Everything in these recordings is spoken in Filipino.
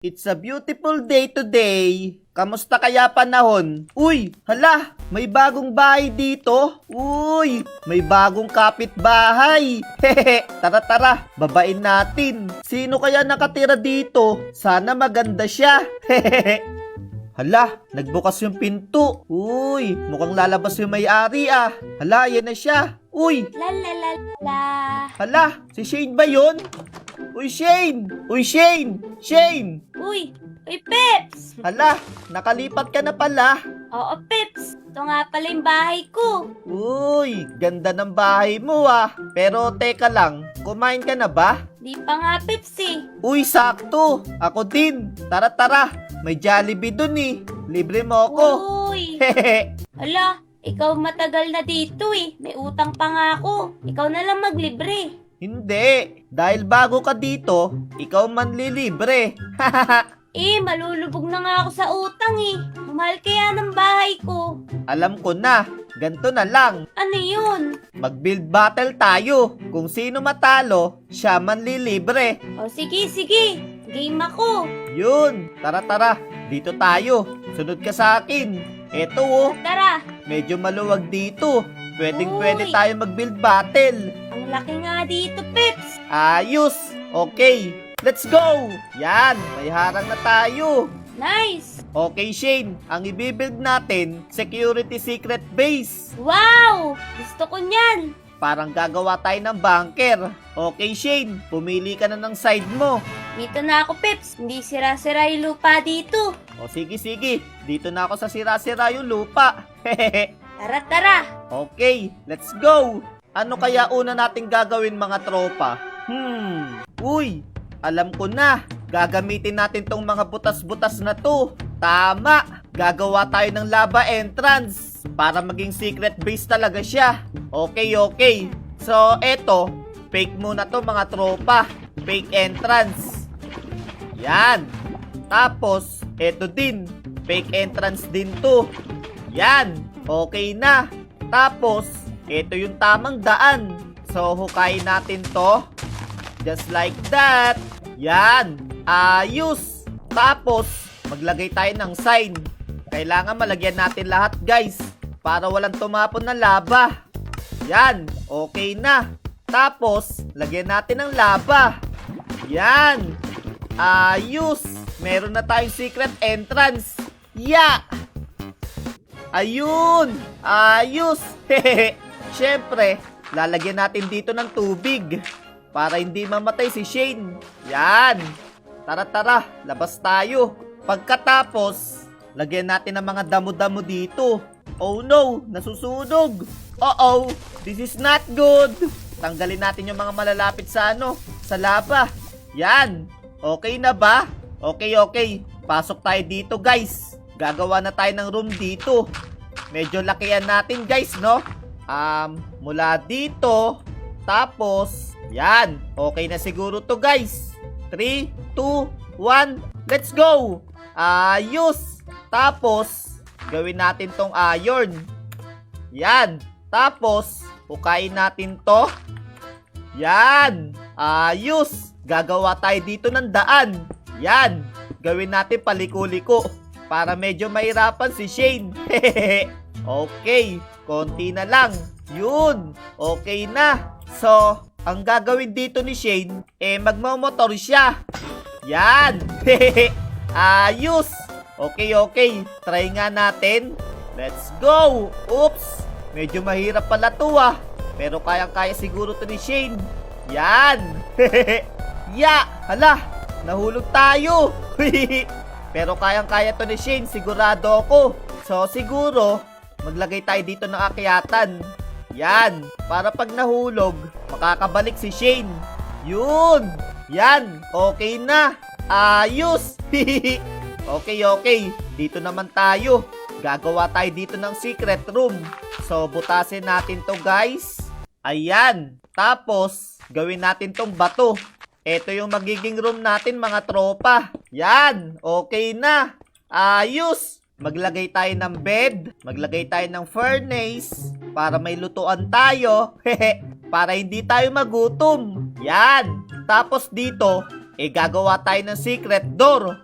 It's a beautiful day today. Kamusta kaya panahon? Uy, hala, may bagong bahay dito. Uy, may bagong kapitbahay. Hehe, tara, babain natin. Sino kaya nakatira dito? Sana maganda siya. Hehehe. Hala, nagbukas yung pinto. Uy, mukhang lalabas yung may-ari ah. Hala, yan na siya. Uy, La la la la. hala, si Shane ba yun? Uy, Shane! Uy, Shane! Shane! Uy, Peps! Hala, nakalipat ka na pala. Oo, Peps. Ito nga pala yung bahay ko. Uy, ganda ng bahay mo ah. Pero teka lang, kumain ka na ba? Di pa nga, Peps eh. Uy, sakto. Ako din. Tara, may Jollibee dun eh. Libre mo ako. Uy, Hehe. ala, ikaw matagal na dito eh. May utang pa nga ako. Ikaw na lang maglibre. Hindi. Dahil bago ka dito, ikaw manlilibre. Eh, malulubog na nga ako sa utang eh. Mahal kaya ng bahay ko. Alam ko na. Ganto na lang. Ano yun? Mag-build battle tayo. Kung sino matalo, siya manlilibre. O sige. Game ako. Yun. Tara. Dito tayo. Sunod ka sa akin. Eto oh. Tara. Medyo maluwag dito. Pwede Uy. tayo mag-build battle. Ang laki nga dito, Peps. Ayos. Okay. Let's go. Yan. May harang na tayo. Nice. Okay, Shane. Ang ibibuild natin, security secret base. Wow! Gusto ko niyan. Parang gagawa tayo ng bunker. Okay, Shane. Pumili ka na ng side mo. Dito na ako, Peps. Hindi sira-sira yung lupa dito. O sige. Dito na ako sa sira-sira yung lupa. Hehehe. Tara. Okay, let's go! Ano kaya una nating gagawin mga tropa? Uy, alam ko na. Gagamitin natin tong mga butas-butas na to. Tama! Gagawa tayo ng lava entrance para maging secret base talaga siya. Okay. So, eto, fake muna to mga tropa. Fake entrance. Yan. Tapos, eto din. Fake entrance din to. Yan. Okay na. Tapos, ito yung tamang daan. So, hukayin natin to. Just like that. Yan. Ayos. Tapos, maglagay tayo ng sign. Kailangan malagyan natin lahat, guys. Para walang tumapon na lava. Yan. Okay na. Tapos, lagyan natin ng lava. Yan. Ayos. Meron na tayong secret entrance. Yeah. Ayun! Ayos! Hehehe! Siyempre, lalagyan natin dito ng tubig para hindi mamatay si Shane. Yan! Tara, labas tayo. Pagkatapos, lagyan natin ng mga damo-damo dito. Oh no! Nasusunog! Uh-oh! This is not good! Tanggalin natin yung mga malalapit sa sa lava. Yan! Okay na ba? Okay. Pasok tayo dito, guys. Gagawa na tayo ng room dito. Medyo lakihan natin, guys, no? Mula dito. Tapos, yan. Okay na siguro to, guys. 3, 2, 1. Let's go! Ayos! Tapos, gawin natin tong iron. Yan. Tapos, hukayin natin to. Yan. Ayos! Gagawa tayo dito ng daan. Yan. Gawin natin paliko-liko para medyo mahirapan si Shane. Okay, konti na lang. Yun, okay na. So, ang gagawin dito ni Shane, magmamotor siya. Yan. Ayos. Okay. Try nga natin. Let's go. Oops. Medyo mahirap pala to ah. Pero kayang-kaya siguro to ni Shane. Yan. Ya, hala. Nahulog tayo. Pero kayang-kaya to ni Shane, sigurado ako. So, siguro, maglagay tayo dito ng akyatan. Yan. Para pag nahulog, makakabalik si Shane. Yun. Yan. Okay na. Ayos. Okay. Dito naman tayo. Gagawa tayo dito ng secret room. So, butasin natin to, guys. Ayan. Tapos, gawin natin tong bato. Ito yung magiging room natin, mga tropa. Yan. Okay na. Ayos. Maglagay tayo ng bed. Maglagay tayo ng furnace. Para may lutuan tayo. Para hindi tayo magutom. Yan. Tapos dito, gagawa tayo ng secret door.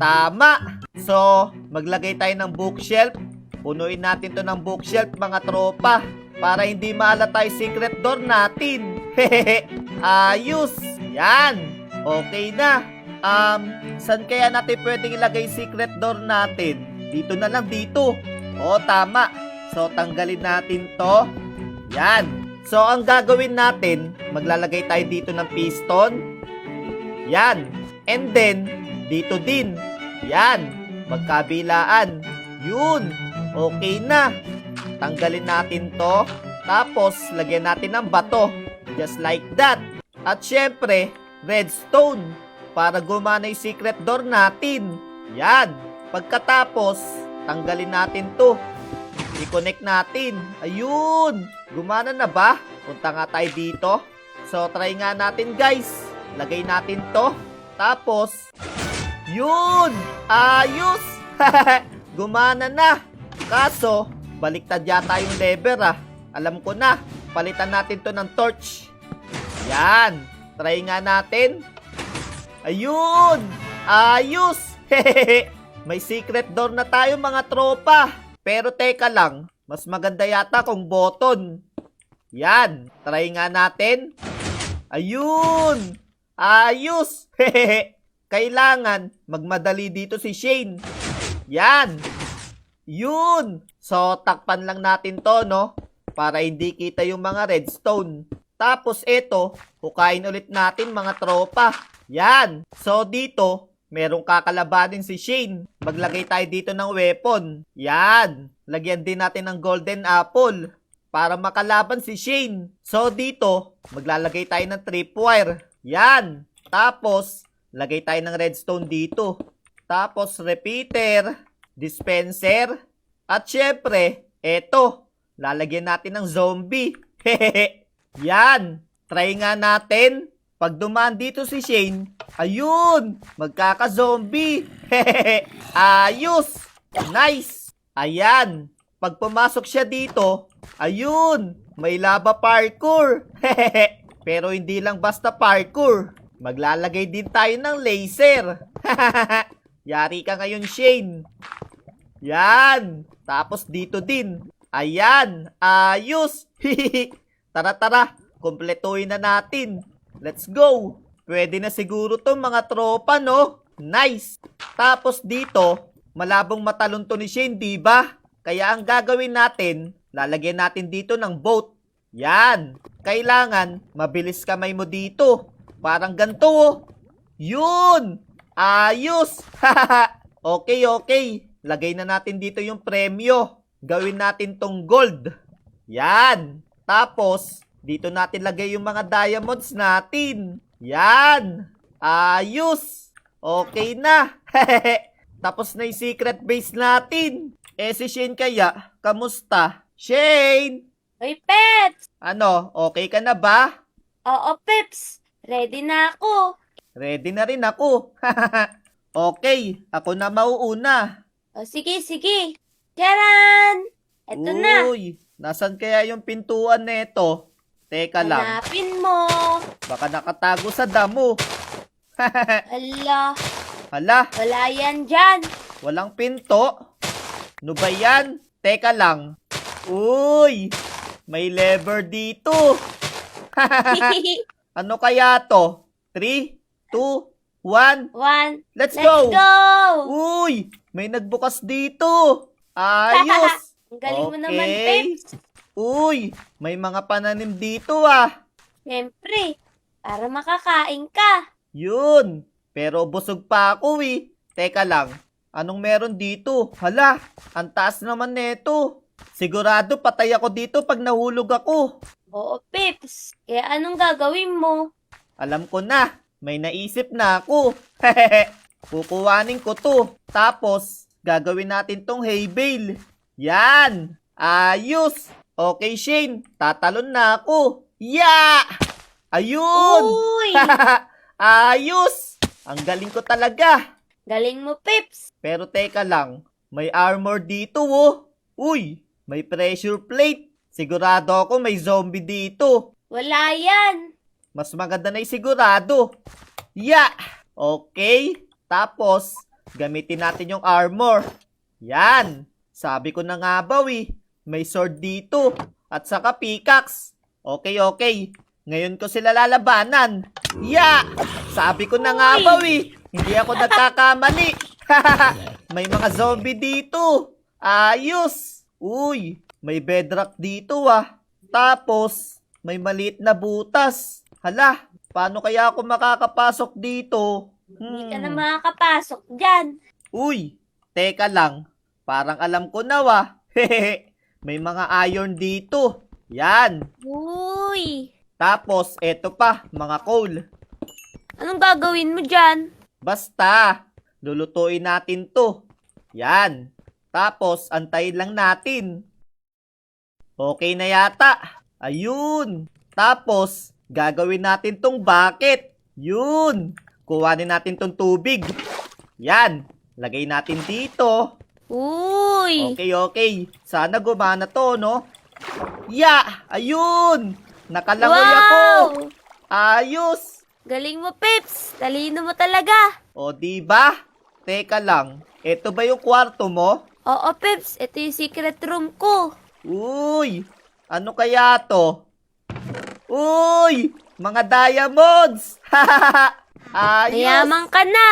Tama. So, maglagay tayo ng bookshelf. Punuin natin to ng bookshelf, mga tropa. Para hindi maalata yung secret door natin. Hehehe. Ayos. Yan. Okay na. Saan kaya natin pwedeng ilagay yung secret door natin? Dito na lang, dito. Oo, tama. So, tanggalin natin to. Yan. So, ang gagawin natin, maglalagay tayo dito ng piston. Yan. And then, dito din. Yan. Magkabilaan. Yun. Okay na. Tanggalin natin to. Tapos, lagyan natin ng bato. Just like that. At syempre, redstone. Para gumana yung secret door natin. Yan. Pagkatapos, tanggalin natin to. I-connect natin. Ayun. Gumana na ba? Punta nga tayo dito. So, try nga natin, guys. Lagay natin to. Tapos, yun. Ayos. Gumana na. Kaso, baliktad yata yung lever Alam ko na. Palitan natin to ng torch. Yan. Try nga natin. Ayun. Ayos. May secret door na tayo, mga tropa. Pero teka lang. Mas maganda yata kung button. Yan. Try nga natin. Ayun. Ayos. Kailangan magmadali dito si Shane. Yan. Yun. So, takpan lang natin to, no? Para hindi kita yung mga redstone. Tapos, ito, hukayin ulit natin, mga tropa. Yan. So, dito, merong kakalabanin si Shane. Maglagay tayo dito ng weapon. Yan. Lagyan din natin ng golden apple. Para makalaban si Shane. So, dito, maglalagay tayo ng tripwire. Yan. Tapos, lagay tayo ng redstone dito. Tapos, repeater, dispenser, at syempre, eto, lalagyan natin ng zombie. Yan. Try nga natin. Pag dumaan dito si Shane, ayun, magkaka-zombie. Ayos. Nice. Ayan. Pag pumasok siya dito, ayun, may lava parkour. Pero hindi lang basta parkour. Maglalagay din tayo ng laser. Yari ka ngayon, Shane. Yan. Tapos dito din. Ayan. Ayos. Tara, tara. Kumpletuhin na natin. Let's go. Pwede na siguro to, mga tropa, no? Nice. Tapos dito, malabong matalon to ni Shane, diba? Kaya ang gagawin natin, lalagyan natin dito ng boat. Yan. Kailangan, mabilis kamay mo dito. Parang ganito, oh. Yun. Ayos. Okay, okay. Lagay na natin dito yung premyo. Gawin natin tong gold. Yan. Tapos, dito natin lagay yung mga diamonds natin. Yan. Ayos. Okay na. Tapos na yung secret base natin. Si Shane kaya, kamusta? Shane! Hoy, Peps! Ano, okay ka na ba? Oo, Peps. Ready na ako. Ready na rin ako. Okay, ako na mauuna. O, sige, sige. Charan! Eto na. Uy, nasan kaya yung pintuan neto? Teka lang, Hanapin mo. baka nakatago sa damo. Ala, Hala, wala yan dyan. walang pinto. Ano ba yan? Teka lang. Uy, may lever dito. Ano kaya to? 3, 2, 1. Let's Let's go! go! Uy, may nagbukas dito. Ayos. Ang galing mo naman, Okay. Peps. Uy, may mga pananim dito Siyempre, para makakain ka. Yun. Pero busog pa ako Teka lang, anong meron dito? Hala, ang taas naman neto. Sigurado patay ako dito pag nahulog ako. Oo, Peps. Kaya anong gagawin mo? Alam ko na, may naisip na ako. Kukuhanin ko to. Tapos, gagawin natin tong hay bale. Yan. Ayos. Okay, Shane. Tatalon na ako. Yeah! Ayun! Uy! Ayos! Ang galing ko talaga. Galing mo, Peps. Pero teka lang, may armor dito Uy, may pressure plate. Sigurado ako may zombie dito. Wala yan. Mas maganda na yung sigurado. Yeah! Okay. Tapos, gamitin natin yung armor. Yan. Sabi ko na nga ba, may sword dito. At saka pickaxe. Okay, okay. Ngayon ko sila lalabanan. Ya! Sabi ko na nga ba, hindi ako nagkakamali. May mga zombie dito. Ayos. Uy, may bedrock dito Tapos, may maliit na butas. Hala, paano kaya ako makakapasok dito? Hindi ka na makakapasok dyan. Uy, teka lang. Parang alam ko na May mga iron dito. Yan. Uy, Tapos, eto pa, mga coal. anong gagawin mo dyan? Basta, lulutuin natin to. Yan. Tapos, antayin lang natin. Okay na yata. Ayun. Tapos, gagawin natin tong bucket. Yun. Kuhanin natin tong tubig. Yan. Lagay natin dito. Uy, Okay, okay. Sana gumana to, no? Ya! Ayun! Nakalangoy ako! wow! Ayos! Galing mo, Pips. Talino mo talaga. O, diba? Teka lang. Ito ba yung kwarto mo? Oo, Pips. Ito yung secret room ko. Uy! Ano kaya to? Uy! Mga diamonds! Ayos! Mayaman ka na.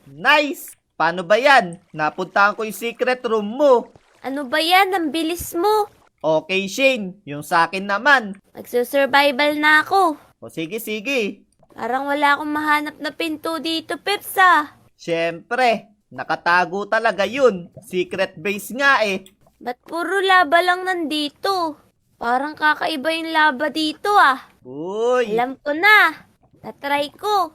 Nice! Paano ba yan? Napuntahan ko yung secret room mo. Ano ba yan? Ang bilis mo. Okay, Shane. Yung sa akin naman. Magsusurvival na ako. O, sige, sige. Parang wala akong mahanap na pinto dito, Pips Siyempre, nakatago talaga yun. Secret base nga Ba't puro laba lang nandito? Parang kakaiba yung laba dito Uy! Alam ko na. Tatry ko.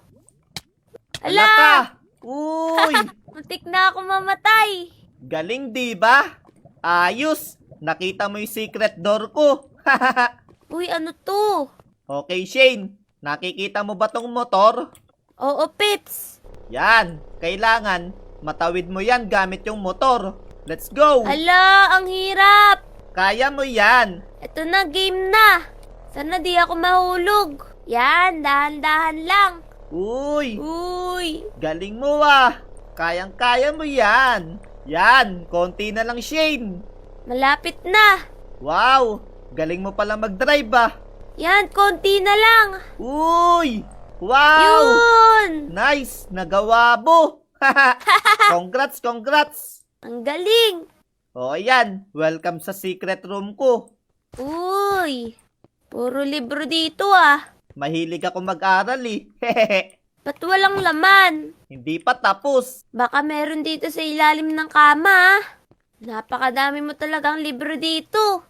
Ala ka! Ala! Uy! Muntik na ako mamatay. Galing di ba? Ayos! Nakita mo yung secret door ko. Uy, ano to? Okay, Shane. Nakikita mo ba tong motor? Oo, Pips. Yan. Kailangan matawid mo yan gamit yung motor. Let's go! Ala, ang hirap. Kaya mo yan. Ito na, game na. Sana di ako mahulog. Yan, dahan-dahan lang. Uy! Uy, Galing mo Kayang-kaya mo yan. Yan. Konti na lang, Shane. malapit na. Wow! Galing mo pala mag-drive Yan, konti na lang. Uy! Wow! Yun! Nice! Nagawa mo! Congrats, congrats! Ang galing. O ayan, welcome sa secret room ko. Uy, puro libro dito Mahilig ako mag-aral Ba't walang laman? Hindi pa tapos. Baka meron dito sa ilalim ng kama Napakadami mo talagang libro dito.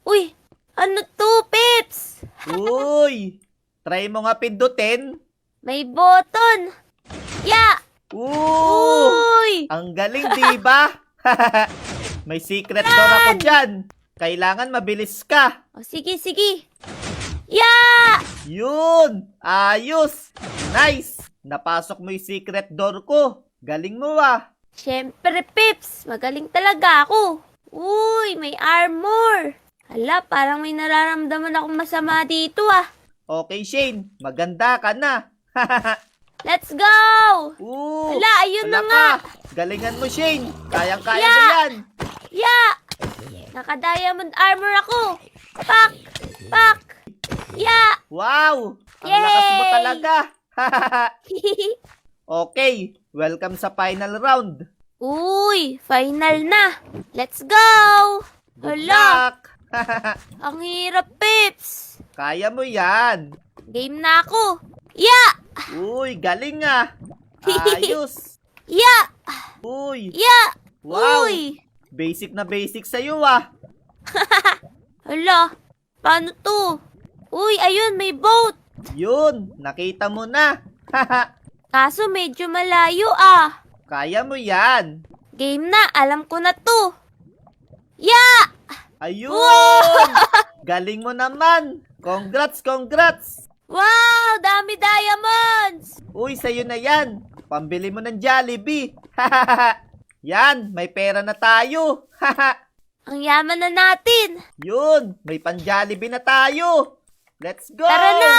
Uy, ano to, Pips? Uy! Try mo nga pindutin. May button. Ya! Uy! Ang galing, di ba? May secret door ako dyan. Kailangan mabilis ka. O sige, sige. Ya! Yun! Ayos! Nice! Napasok mo yung secret door ko. Galing mo Siyempre, Pips. Magaling talaga ako. Uy, may armor. Hala, parang may nararamdaman akong masama dito Okay, Shane. Maganda ka na. Let's go! Hala, ayun na wala nga. ka. Galingan mo, Shane. Kayang-kaya Yeah. mo yan. Ya! Naka-diamond armor ako. Pak! Pak! Ya! Wow! Ang Yay! lakas mo talaga. Okay, welcome sa final round. Uy, final na. Let's go! Good Hala, luck. ang hirap, Pips. Kaya mo yan. Game na ako. Ya! Uy, galing Ayos. Ya! Uy, Ya! wow. Uy! Basic na basic sa'yo Hala, paano to? Uy, ayun, may boat. Yun, nakita mo na. Kaso medyo malayo Kaya mo yan. Game na, alam ko na to. Ya! Ayun! Galing mo naman. Congrats, congrats. Wow, dami diamonds. Uy, sa'yo na yan. Pambili mo ng Jollibee. Yan, may pera na tayo. Ang yaman na natin. Yun, may pan-Jollibee na tayo. Let's go! Tara na!